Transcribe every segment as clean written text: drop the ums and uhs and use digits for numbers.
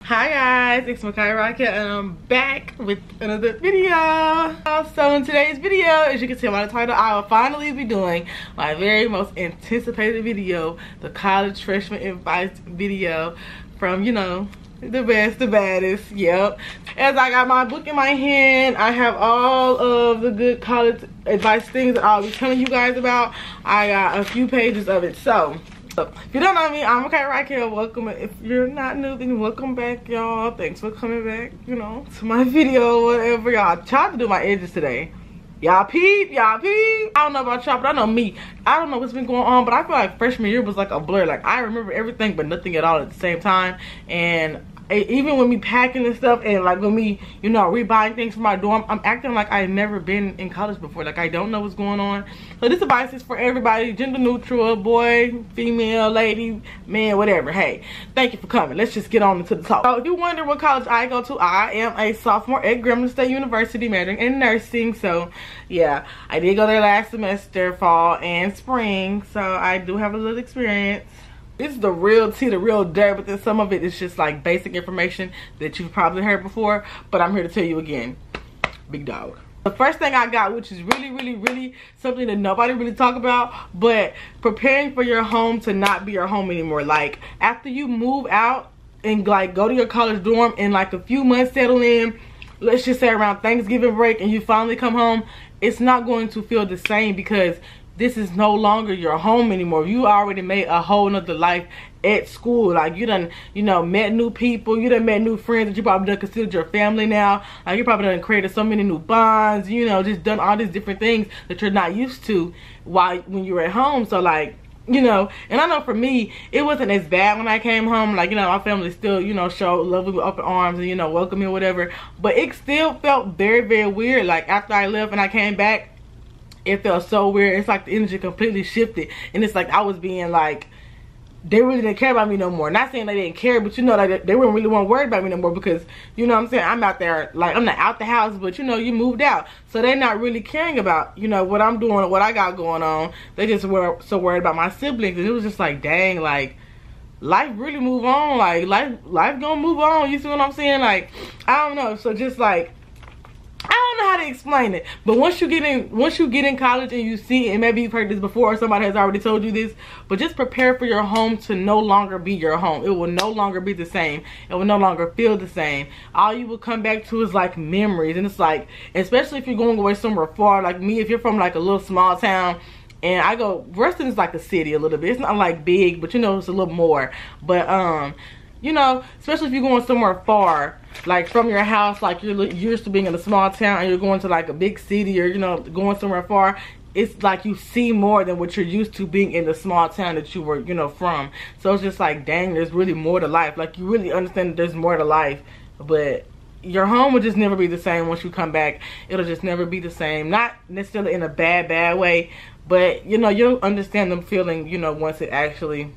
Hi guys, it's makyahrykell and I'm back with another video. So in today's video, as you can see by the title, I will finally be doing my very most anticipated video, the college freshman advice video from, you know, the best, the baddest, yep. As I got my book in my hand, I have all of the good college advice things that I'll be telling you guys about. I got a few pages of it. So if you don't know me, I'm makyahrykell. Welcome. If you're not new, then welcome back, y'all. Thanks for coming back, you know, to my video, whatever. Y'all tried to do my edges today. Y'all peep, y'all peep. I don't know about y'all, but I know me. I don't know what's been going on, but I feel like freshman year was like a blur. Like, I remember everything, but nothing at all at the same time. And even when me packing and stuff, and like when me, you know, rebuying things for my dorm, I'm acting like I've never been in college before. Like, I don't know what's going on. So this advice is for everybody, gender neutral, boy, female, lady, man, whatever. Hey, thank you for coming. Let's just get on into the talk. So if you wonder what college I go to, I am a sophomore at Grambling State University, majoring in nursing. So yeah, I did go there last semester, fall and spring. So I do have a little experience. This is the real tea, the real dirt, but then some of it is just like basic information that you've probably heard before, but I'm here to tell you again. Big dog. The first thing I got, which is really something that nobody really talk about, but preparing for your home to not be your home anymore. Like, after you move out and like go to your college dorm and like a few months settle in, let's just say around Thanksgiving break, and you finally come home, it's not going to feel the same because this is no longer your home anymore. You already made a whole nother life at school. Like, you done, you know, met new people. You done met new friends that you probably done considered your family now. Like, you probably done created so many new bonds, you know, just done all these different things that you're not used to when you were at home. So, like, you know, and I know for me, it wasn't as bad when I came home. Like, you know, my family still, you know, showed love with open arms and, you know, welcome me or whatever. But it still felt very weird. Like, after I left and I came back, it felt so weird. It's like the energy completely shifted, and it's like I was being like, they really didn't care about me no more. Not saying they didn't care, but you know, like they weren't really worried about me no more because, you know what I'm saying, I'm out there, like, I'm not out the house, but you know, you moved out, so they're not really caring about, you know, what I'm doing or what I got going on. They just were so worried about my siblings, and it was just like, dang, like, life really move on. Like, life gonna move on. You see what I'm saying? Like, I don't know. So just like, I don't know how to explain it, but once you get in college and you see, and maybe you've heard this before or somebody has already told you this, but just prepare for your home to no longer be your home. It will no longer be the same. It will no longer feel the same. All you will come back to is like memories, and it's like, especially if you're going away somewhere far, like me, if you're from like a little small town, and I go, Reston is like a city a little bit. It's not like big, but you know, it's a little more. But you know, especially if you're going somewhere far, like from your house, like you're used to being in a small town and you're going to like a big city, or, you know, going somewhere far, it's like you see more than what you're used to being in the small town that you were, you know, from. So it's just like, dang, there's really more to life. Like, you really understand that there's more to life, but your home will just never be the same once you come back. It'll just never be the same. Not necessarily in a bad way, but, you know, you'll understand the feeling, you know, once it actually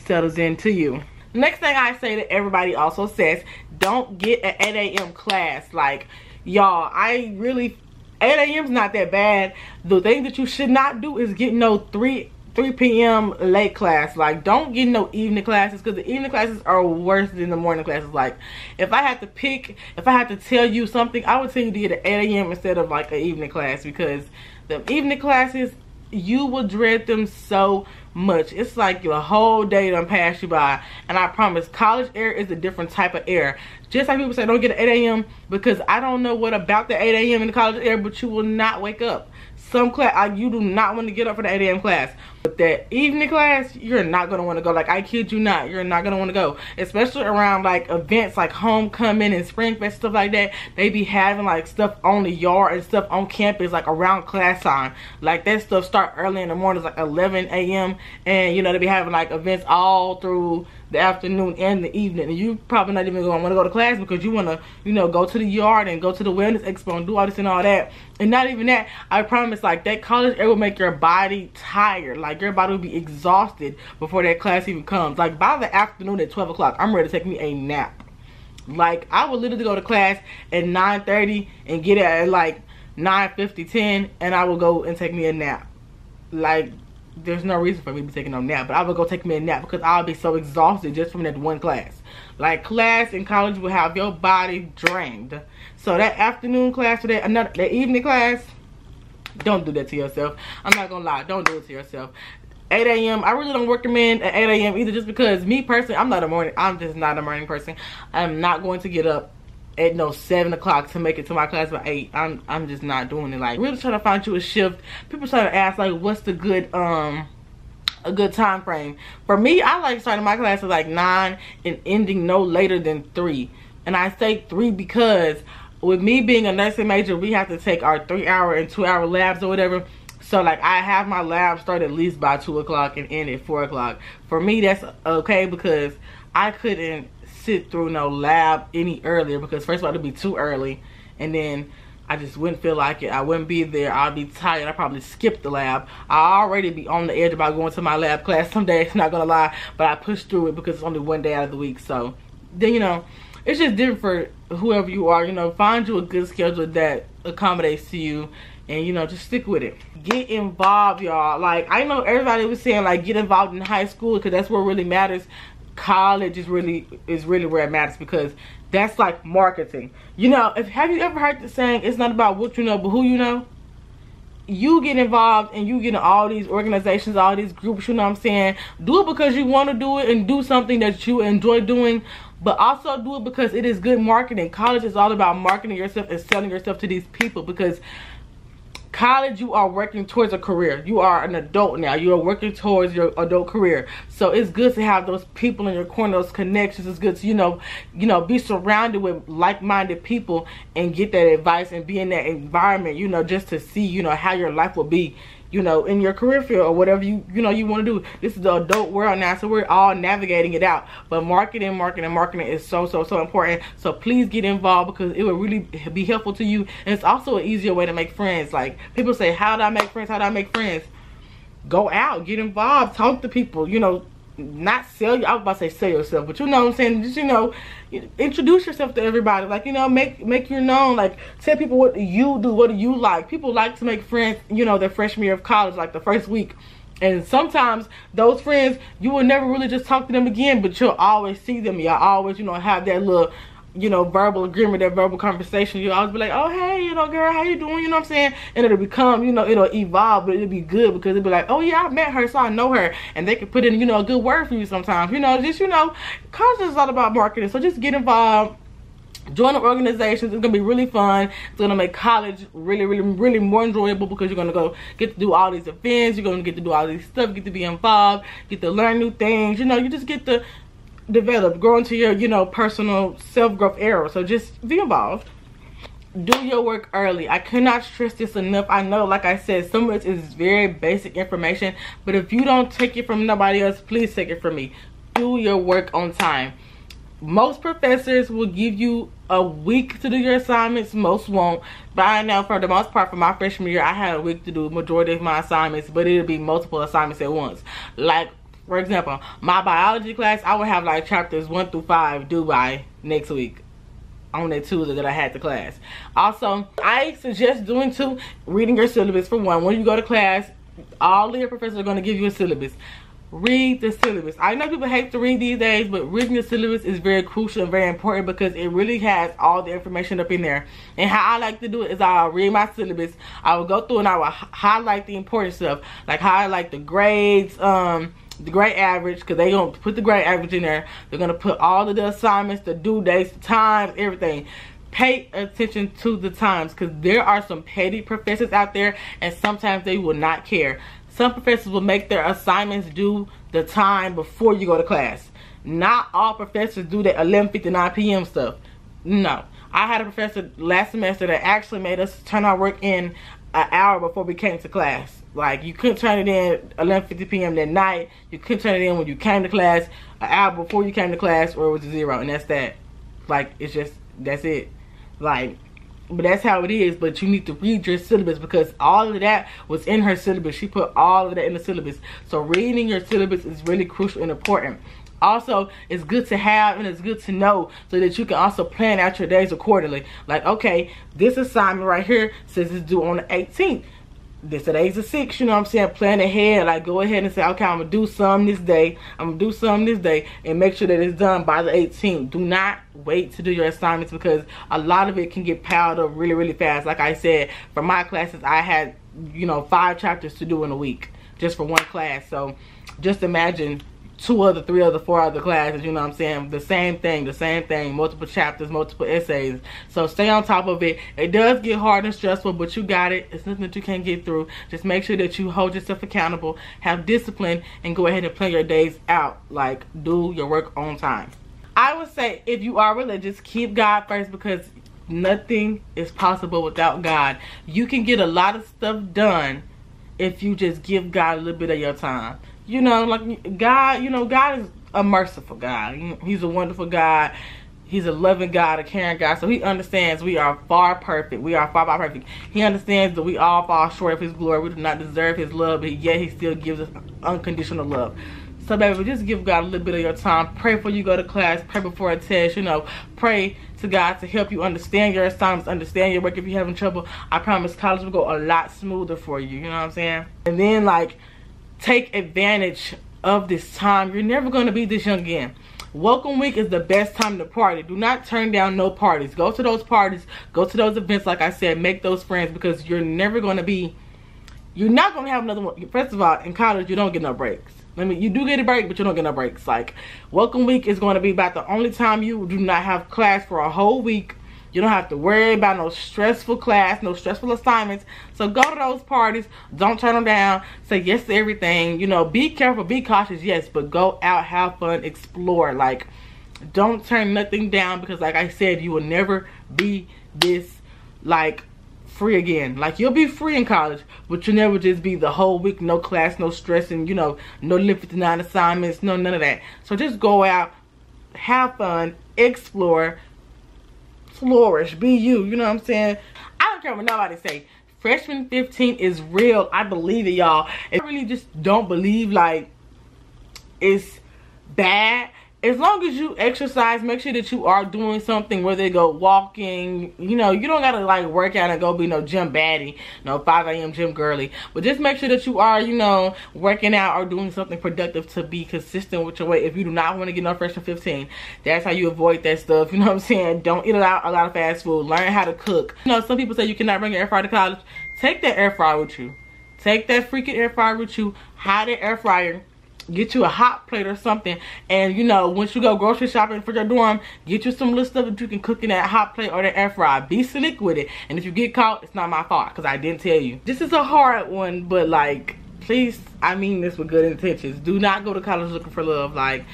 settles into you. Next thing I say that everybody also says, don't get an 8 a.m. class. Like, y'all, 8 a.m. is not that bad. The thing that you should not do is get no 3 p.m. late class. Like, don't get no evening classes, because the evening classes are worse than the morning classes. Like, if I had to tell you something, I would tell you to get an 8 a.m. instead of like an evening class, because the evening classes, you will dread them so much. It's like your whole day done pass you by. And I promise, college air is a different type of air. Just like people say, don't get an 8 a.m. because I don't know what about the 8 a.m. in the college air, but you will not wake up. Some class, you do not want to get up for the 8 a.m. class. But that evening class, you're not going to want to go. Like, I kid you not, you're not going to want to go. Especially around like events like homecoming and spring fest, stuff like that. They be having like stuff on the yard and stuff on campus, like around class time. Like, that stuff start early in the morning, like 11 a.m. And, you know, they be having like events all through the afternoon and the evening, and you probably not even gonna want to go to class because you want to, you know, go to the yard and go to the wellness expo and do all this and all that. And not even that, I promise, like, that college air will make your body tired. Like, your body will be exhausted before that class even comes. Like, by the afternoon at 12 o'clock, I'm ready to take me a nap. Like, I would literally go to class at 9:30 and get at like 9:50, 10, and I will go and take me a nap. Like, there's no reason for me to be taking no nap. But I would go take me a nap because I'll be so exhausted just from that one class. Like, class in college will have your body drained. So that afternoon class or that evening class, don't do that to yourself. I'm not gonna lie, don't do it to yourself. 8 a.m. I really don't recommend at 8 a.m. either, just because me personally, I'm just not a morning person. I'm not going to get up at 7 o'clock to make it to my class by 8. I'm just not doing it. Like, really trying to find you a shift. People try to ask, like, what's the good a good time frame. For me, I like starting my class at like 9 and ending no later than 3. And I say 3 because with me being a nursing major, we have to take our 3-hour and 2-hour labs or whatever. So like, I have my lab start at least by 2 o'clock and end at 4 o'clock. For me, that's okay because I couldn't sit through no lab any earlier, because first of all, it'd be too early, and then I just wouldn't feel like it. I wouldn't be there. I'd be tired. I'd probably skip the lab. I already be on the edge about going to my lab class some days, not gonna lie, but I push through it because it's only one day out of the week. So then, you know, it's just different for whoever you are. You know, find you a good schedule that accommodates to you, and you know, just stick with it. Get involved, y'all. Like, I know everybody was saying like get involved in high school because that's what really matters. College is really where it matters, because that's like marketing. You know, have you ever heard the saying, it's not about what you know but who you know? You get involved and you get in all these organizations, all these groups, you know what I'm saying? Do it because you want to do it and do something that you enjoy doing, but also do it because it is good marketing. College is all about marketing yourself and selling yourself to these people, because college, you are working towards a career. You are an adult now. You are working towards your adult career. So it's good to have those people in your corner, those connections. It's good to, you know, be surrounded with like-minded people and get that advice and be in that environment, you know, just to see, you know, how your life will be, you know, in your career field or whatever you want to do. This is the adult world now, so we're all navigating it out. But marketing is so important. So please get involved, because it will really be helpful to you, and it's also an easier way to make friends. Like, people say, how do I make friends? How do I make friends? Go out, get involved, talk to people, you know, not sell you. I was about to say sell yourself, but you know what I'm saying, just, you know, introduce yourself to everybody. Like, you know, make you known. Like, tell people what you do, what do you like. People like to make friends, you know, their freshman year of college, like the first week. And sometimes those friends, you will never really just talk to them again, but you'll always see them. Y'all always, you know, have that little, you know, verbal agreement, that verbal conversation. You'll always be like, oh, hey, you know, girl, how you doing? You know what I'm saying? And it'll become, you know, it'll evolve, but it'll be good, because it'll be like, oh, yeah, I met her, so I know her. And they can put in, you know, a good word for you sometimes. You know, just, you know, college is all about marketing. So just get involved. Join the organizations. It's gonna be really fun. It's gonna make college really more enjoyable, because you're gonna go get to do all these events. You're gonna get to do all these stuff, get to be involved, get to learn new things. You know, you just get to develop, grow into your, you know, personal self-growth era. So just be involved. Do your work early. I cannot stress this enough. I know, like I said, some of it is very basic information, but if you don't take it from nobody else, please take it from me. Do your work on time. Most professors will give you a week to do your assignments. Most won't. But I know for the most part, for my freshman year, I had a week to do majority of my assignments, but it'll be multiple assignments at once. Like, for example, my biology class, I would have like chapters 1 through 5 due by next week on that Tuesday that I had the class. Also, I suggest doing too, reading your syllabus for one. When you go to class, all of your professors are going to give you a syllabus. Read the syllabus. I know people hate to read these days, but reading the syllabus is very crucial and very important, because it really has all the information up in there. And how I like to do it is I'll read my syllabus. I will go through and I will highlight the important stuff, like highlight the grades, the grade average, because they're going to put the grade average in there. They're going to put all of the assignments, the due dates, the times, everything. Pay attention to the times, because there are some petty professors out there, and sometimes they will not care. Some professors will make their assignments due the time before you go to class. Not all professors do that 11:59 p.m. stuff. No. I had a professor last semester that actually made us turn our work in an hour before we came to class. Like, you couldn't turn it in 11:50 p.m. that night. You couldn't turn it in when you came to class, an hour before you came to class, or it was a 0, and that's that. Like, it's just, that's it. Like, but that's how it is. But you need to read your syllabus, because all of that was in her syllabus. She put all of that in the syllabus. So reading your syllabus is really crucial and important. Also, it's good to have and it's good to know, so that you can also plan out your days accordingly. Like, okay, this assignment right here says it's due on the 18th. today's the 6th, you know what I'm saying? Plan ahead, like go ahead and say, okay, I'm gonna do some this day, I'm gonna do some this day, and make sure that it's done by the 18th. Do not wait to do your assignments, because a lot of it can get piled up really, really fast. Like I said, for my classes, I had, you know, 5 chapters to do in a week, just for one class. So just imagine 2 other, 3 other, 4 other classes, you know what I'm saying? The same thing, multiple chapters, multiple essays. So stay on top of it. It does get hard and stressful, but you got it. It's nothing that you can't get through. Just make sure that you hold yourself accountable, have discipline, and go ahead and plan your days out. Like, do your work on time. I would say, if you are religious, keep God first, because nothing is possible without God. You can get a lot of stuff done if you just give God a little bit of your time. You know, like God, you know, God is a merciful God. He's a wonderful God. He's a loving God, a caring God. So he understands we are far perfect. We are far perfect. He understands that we all fall short of his glory. We do not deserve his love, but yet he still gives us unconditional love. So baby, just give God a little bit of your time. Pray before you go to class. Pray before a test. You know, pray to God to help you understand your assignments, understand your work. If you're having trouble, I promise college will go a lot smoother for you. You know what I'm saying? And then, like, take advantage of this time. You're never going to be this young again. Welcome week is the best time to party. Do not turn down no parties. Go to those parties. Go to those events. Like I said, make those friends, because you're never going to be, you're not going to have another one. First of all, in college, you don't get no breaks. I mean, you do get a break, but you don't get no breaks. Like, welcome week is going to be about the only time you do not have class for a whole week. You don't have to worry about no stressful class, no stressful assignments. So go to those parties. Don't turn them down. Say yes to everything. You know, be careful, be cautious, yes, but go out, have fun, explore. Like, don't turn nothing down, because like I said, you will never be this, like, free again. Like, you'll be free in college, but you'll never just be the whole week, no class, no stress, and, you know, no 59 assignments, no none of that. So just go out, have fun, explore, flourish, be you. You know what I'm saying? I don't care what nobody say. Freshman 15 is real. I believe it, y'all. I really just don't believe like it's bad. As long as you exercise, make sure that you are doing something, whether they go walking, you know, you don't gotta like work out and go be no gym baddie, no 5 a.m. gym girly. But just make sure that you are, you know, working out or doing something productive to be consistent with your weight. If you do not want to get no freshman 15, that's how you avoid that stuff. You know what I'm saying? Don't eat a lot of fast food. Learn how to cook. You know, some people say you cannot bring your air fryer to college. Take that air fryer with you. Take that freaking air fryer with you. Hide the air fryer. Get you a hot plate or something, and you know, once you go grocery shopping for your dorm, get you some little stuff that you can cook in that hot plate or the air fryer. Be slick with it, and if you get caught, it's not my fault, because I didn't tell you. This is a hard one, but like, please, I mean this with good intentions. Do not go to college looking for love. Like,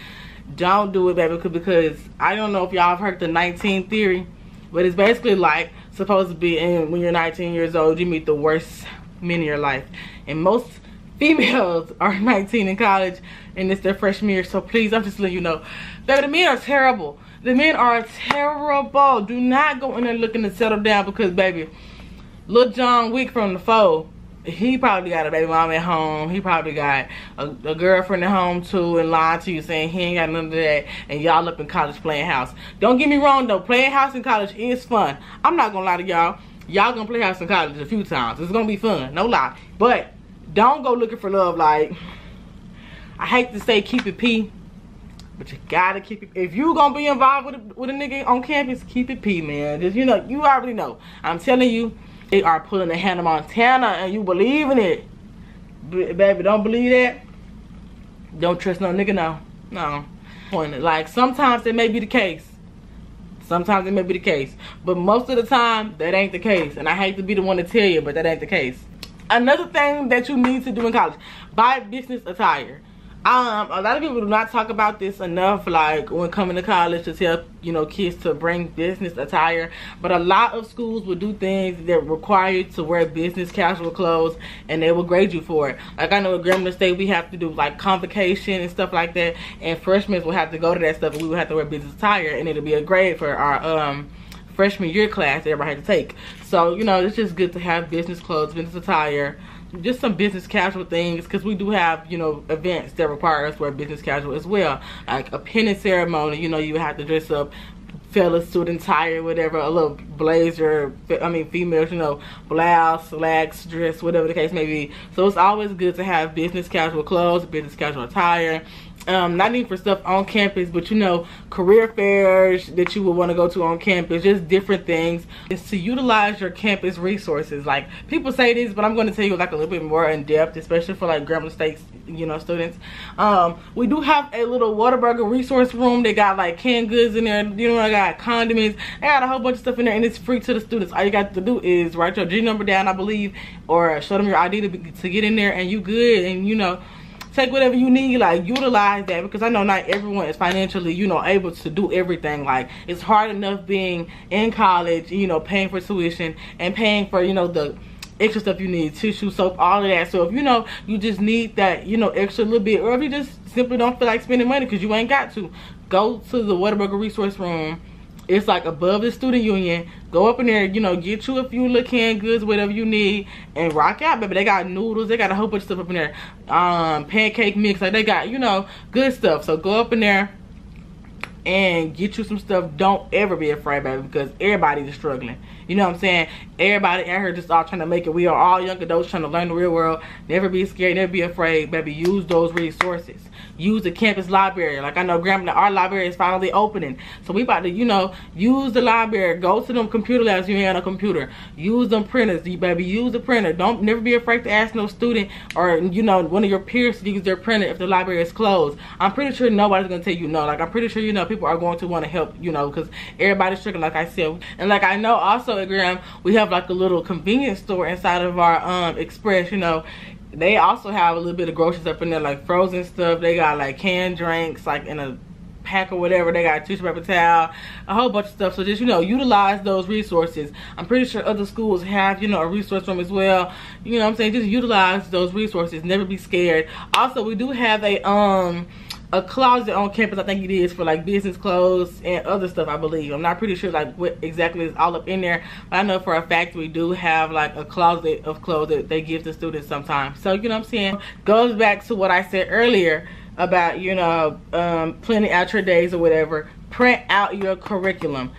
don't do it, baby, because I don't know if y'all have heard the 19 theory, but it's basically like supposed to be, and when you're 19 years old, you meet the worst men in your life, and most females are 19 in college, and it's their freshman year. So please, I'm just letting you know, baby, the men are terrible. The men are terrible. Do not go in there looking to settle down, because baby, Lil John Wick from the Foe, he probably got a baby mom at home. He probably got a girlfriend at home too, and lying to you saying he ain't got none of that, and y'all up in college playing house. Don't get me wrong though, playing house in college is fun. I'm not gonna lie to y'all. Y'all gonna play house in college a few times. It's gonna be fun, no lie. But don't go looking for love. Like, I hate to say keep it P, but you gotta keep it. If you gonna be involved with a nigga on campus, keep it P, man. Just, you know, you already know. I'm telling you, they are pulling a Hannah Montana, and you believe in it. Baby, don't believe that. Don't trust no nigga, no. Like, sometimes it may be the case. Sometimes it may be the case. But most of the time, that ain't the case. And I hate to be the one to tell you, but that ain't the case. Another thing that you need to do in college, buy business attire. A lot of people do not talk about this enough, like when coming to college, to tell, you know, kids to bring business attire. But a lot of schools will do things that require you to wear business casual clothes, and they will grade you for it. Like, I know at Grambling State we have to do like convocation and stuff like that, and freshmen will have to go to that stuff, and we will have to wear business attire, and it'll be a grade for our freshman year class that everybody had to take. So, you know, it's just good to have business clothes, business attire, just some business casual things, because we do have, you know, events that require us to wear business casual as well. Like a penny ceremony, you know, you have to dress up fella suit and tie or whatever, a little blazer, I mean females, you know, blouse, slacks, dress, whatever the case may be. So it's always good to have business casual clothes, business casual attire. Not even for stuff on campus, but you know, career fairs that you would want to go to on campus, just different things. It's to utilize your campus resources. Like, people say this, but I'm going to tell you like a little bit more in depth, especially for like Grambling State, you know, students. We do have a little Whataburger resource room. They got like canned goods in there, you know, I got condiments, I got a whole bunch of stuff in there, and it's free to the students. All you got to do is write your G number down, I believe, or show them your ID to get in there, and you good. And you know, take whatever you need, like utilize that, because I know not everyone is financially, you know, able to do everything. Like, it's hard enough being in college, you know, paying for tuition and paying for, you know, the extra stuff you need, tissue, soap, all of that. So if you know you just need that, you know, extra little bit, or if you just simply don't feel like spending money because you ain't got to, go to the Whataburger resource room. It's like above the student union. Go up in there, you know, get you a few little canned goods, whatever you need, and rock out, baby. They got noodles, they got a whole bunch of stuff up in there. Pancake mix, like they got, you know, good stuff. So go up in there and get you some stuff. Don't ever be afraid, baby, because everybody is struggling. You know what I'm saying? Everybody out here just all trying to make it. We are all young adults trying to learn the real world. Never be scared, never be afraid, baby. Use those resources. Use the campus library. Like, I know Grambling, our library is finally opening. So we about to, you know, use the library. Go to them computer labs if you ain't on a computer. Use them printers, baby. Use the printer. Don't never be afraid to ask no student or, you know, one of your peers to use their printer if the library is closed. I'm pretty sure nobody's going to tell you no. Like, I'm pretty sure, you know, people are going to want to help, you know, because everybody's struggling, like I said. And like, I know also at Graham, we have like a little convenience store inside of our Express, you know. They also have a little bit of groceries up in there, like frozen stuff. They got like canned drinks, like in a pack or whatever. They got tissue paper, towel, a whole bunch of stuff. So just, you know, utilize those resources. I'm pretty sure other schools have, you know, a resource room as well. You know what I'm saying? Just utilize those resources. Never be scared. Also, we do have a closet on campus, I think it is, for like business clothes and other stuff, I believe. I'm not pretty sure like what exactly is all up in there, but I know for a fact we do have like a closet of clothes that they give to students sometimes. So, you know what I'm saying? Goes back to what I said earlier about, you know, planning out your days or whatever. Print out your curriculum.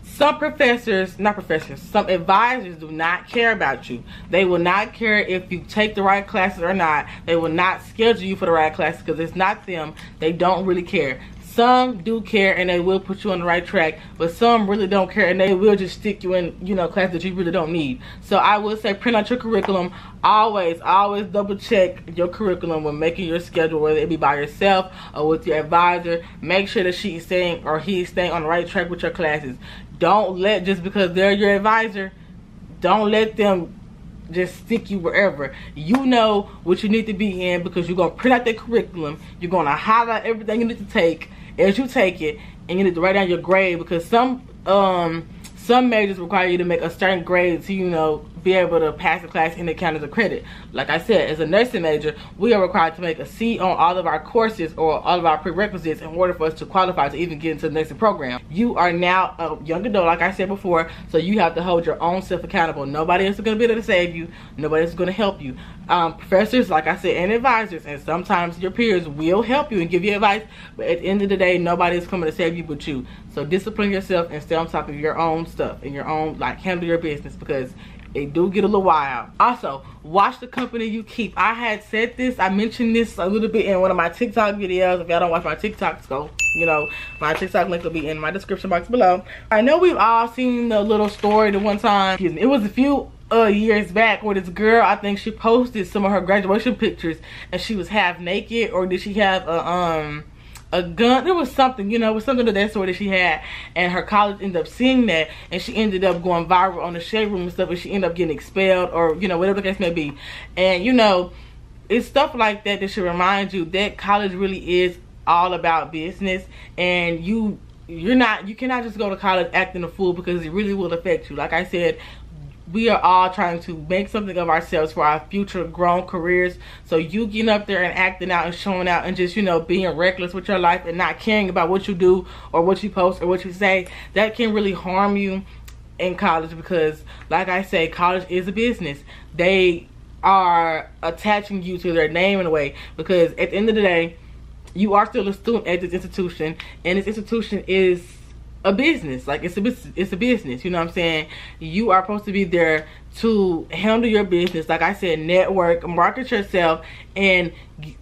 Some some advisors do not care about you. They will not care if you take the right classes or not. They will not schedule you for the right classes because it's not them. They don't really care. Some do care and they will put you on the right track, but some really don't care and they will just stick you in, you know, classes that you really don't need. So I would say print out your curriculum. Always double check your curriculum when making your schedule, whether it be by yourself or with your advisor. Make sure that she's staying or he's staying on the right track with your classes. Don't let, just because they're your advisor, don't let them just stick you wherever. You know what you need to be in, because you're going to print out the curriculum. You're going to highlight everything you need to take as you take it, and you need to write down your grade, because some majors require you to make a certain grade to, you know, be able to pass the class and it count as a credit. Like I said, as a nursing major, we are required to make a C on all of our courses or all of our prerequisites in order for us to qualify to even get into the nursing program. You are now a young adult, like I said before, so you have to hold your own self accountable. Nobody else is going to be able to save you. Nobody else is going to help you. Professors, like I said, and advisors, and sometimes your peers will help you and give you advice, but at the end of the day, nobody is coming to save you but you. So discipline yourself and stay on top of your own stuff and your own, like, handle your business, because it do get a little wild. Also, watch the company you keep. I had said this, I mentioned this a little bit in one of my TikTok videos. If y'all don't watch my TikToks, go, you know, my TikTok link will be in my description box below. I know we've all seen the little story the one time, excuse me, it was a few years back, where this girl, I think she posted some of her graduation pictures and she was half naked, or did she have a gun? There was something, you know, it was something of that sort that she had, and her college ended up seeing that, and she ended up going viral on the shade room and stuff, and she ended up getting expelled, or, you know, whatever the case may be. And, you know, it's stuff like that that should remind you that college really is all about business, and you cannot just go to college acting a fool, because it really will affect you. Like I said, we are all trying to make something of ourselves for our future grown careers. So you getting up there and acting out and showing out and just, you know, being reckless with your life and not caring about what you do or what you post or what you say, that can really harm you in college, because, like I say, college is a business. They are attaching you to their name in a way, because at the end of the day, you are still a student at this institution, and this institution is a business. Like, it's a business, you know what I'm saying? You are supposed to be there to handle your business. Like I said, network, market yourself, and,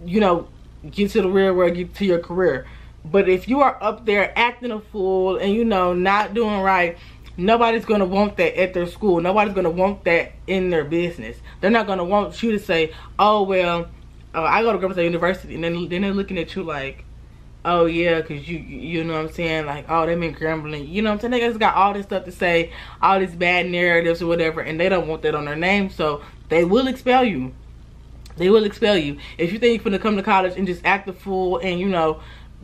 you know, get to the real world, get to your career. But if you are up there acting a fool and, you know, not doing right, nobody's going to want that at their school. Nobody's going to want that in their business. They're not going to want you to say, oh, well, I go to Grambling State University, and then they're looking at you like, oh yeah, because you know what I'm saying, like, oh, they mean Grambling, you know what I'm saying? They just got all this stuff to say, all these bad narratives or whatever, and they don't want that on their name, so they will expel you. They will expel you. If you think you're gonna come to college and just act a fool and, you know,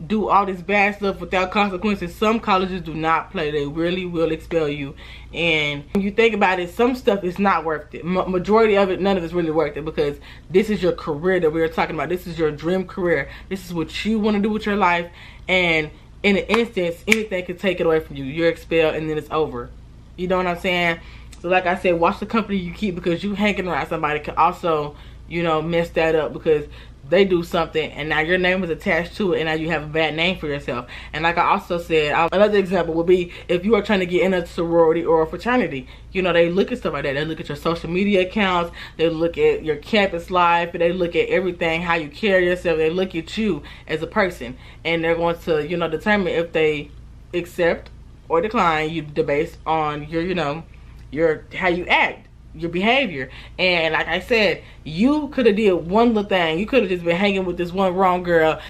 do all this bad stuff without consequences, some colleges do not play. They really will expel you. And when you think about it, some stuff is not worth it. Majority of it, none of it's really worth it, because this is your career that we were talking about. This is your dream career. This is what you want to do with your life, and in an instance, anything can take it away from you. You're expelled, and then it's over. You know what I'm saying? So like I said, watch the company you keep, because you hanging around somebody can also, you know, mess that up, because they do something and now your name is attached to it, and now you have a bad name for yourself. And like I also said, another example would be if you are trying to get in a sorority or a fraternity. You know, they look at stuff like that. They look at your social media accounts, they look at your campus life, and they look at everything, how you carry yourself. They look at you as a person, and they're going to, you know, determine if they accept or decline you based on your, you know, your how you act, your behavior. And like I said, you could have did one little thing. You could have just been hanging with this one wrong girl,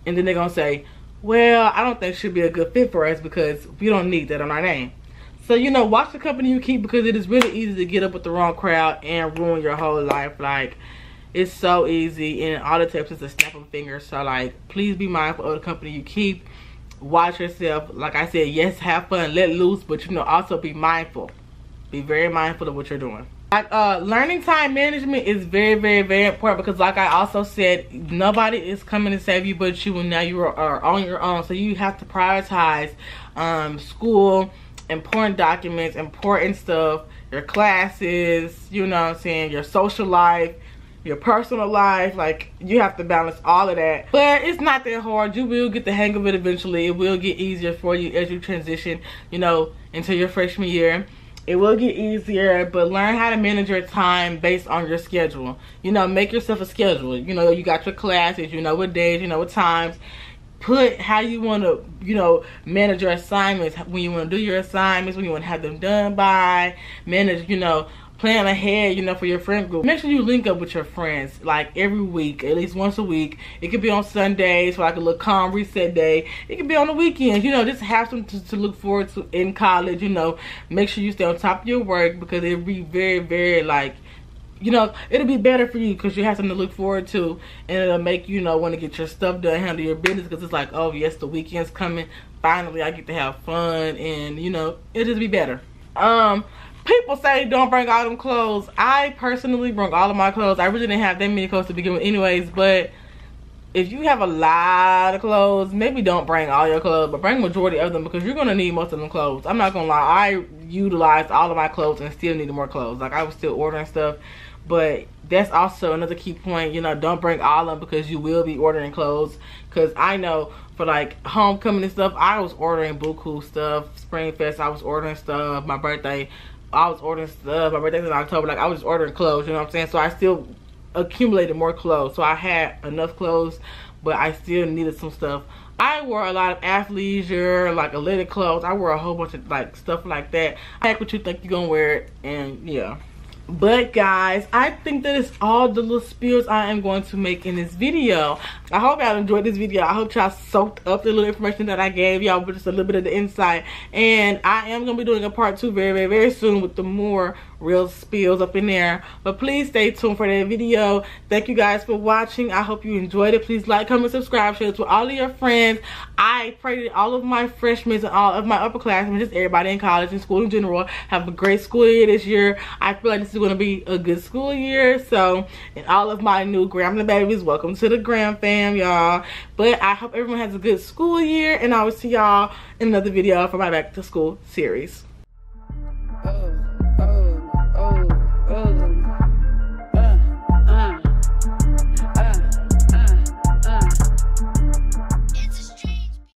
and then they're gonna say, well, I don't think she'd be a good fit for us because we don't need that on our name. So, you know, watch the company you keep, because it is really easy to get up with the wrong crowd and ruin your whole life. Like, it's so easy, and all it takes is a snap of a finger. So, like, please be mindful of the company you keep. Watch yourself. Like I said, yes, have fun, let loose, but, you know, also be mindful. Be very mindful of what you're doing. Like, learning time management is very, very, very important, because like I also said, nobody is coming to save you but you, and now you are on your own. So you have to prioritize school, important documents, important stuff, your classes, you know what I'm saying, your social life, your personal life. Like, you have to balance all of that. But it's not that hard. You will get the hang of it eventually. It will get easier for you as you transition, you know, into your freshman year. It will get easier, but learn how to manage your time based on your schedule. You know, make yourself a schedule. You know, you got your classes, you know what days, you know what times. Put how you want to, you know, manage your assignments, when you want to do your assignments, when you want to have them done by. Manage, you know, plan ahead, you know, for your friend group. Make sure you link up with your friends, like, every week, at least once a week. It could be on Sundays for like a little calm reset day. It could be on the weekends, you know, just have something to look forward to in college, you know. Make sure you stay on top of your work, because it'll be very, very, like, you know, it'll be better for you because you have something to look forward to, and it'll make you, know, want to get your stuff done, handle your business, because it's like, oh yes, the weekend's coming. Finally, I get to have fun, and, you know, it'll just be better. People say don't bring all them clothes. I personally bring all of my clothes. I really didn't have that many clothes to begin with anyways, but if you have a lot of clothes, maybe don't bring all your clothes, but bring majority of them, because you're going to need most of them clothes. I'm not going to lie. I utilized all of my clothes and still needed more clothes. Like, I was still ordering stuff, but that's also another key point. You know, don't bring all of them, because you will be ordering clothes. Because I know for like homecoming and stuff, I was ordering buku stuff. Spring Fest, I was ordering stuff. My birthday, I was ordering stuff. My birthday's in October. Like, I was just ordering clothes, you know what I'm saying? So I still accumulated more clothes. So I had enough clothes, but I still needed some stuff. I wore a lot of athleisure, like athletic clothes. I wore a whole bunch of like stuff like that. I like what you think you're gonna wear it, and yeah. But guys, I think that is all the little spills I am going to make in this video. I hope y'all enjoyed this video. I hope y'all soaked up the little information that I gave y'all with just a little bit of the insight. And I am going to be doing a part 2 very, very, very soon with the more real spills up in there. But please stay tuned for that video. Thank you guys for watching. I hope you enjoyed it. Please like, comment, subscribe, share it with all of your friends. I pray that all of my freshmen and all of my upperclassmen, just everybody in college and school in general, have a great school year this year. I feel like this is going to be a good school year. So, and all of my new Grambling babies, welcome to the Grwm fam, y'all. But I hope everyone has a good school year, and I will see y'all in another video for my back to school series.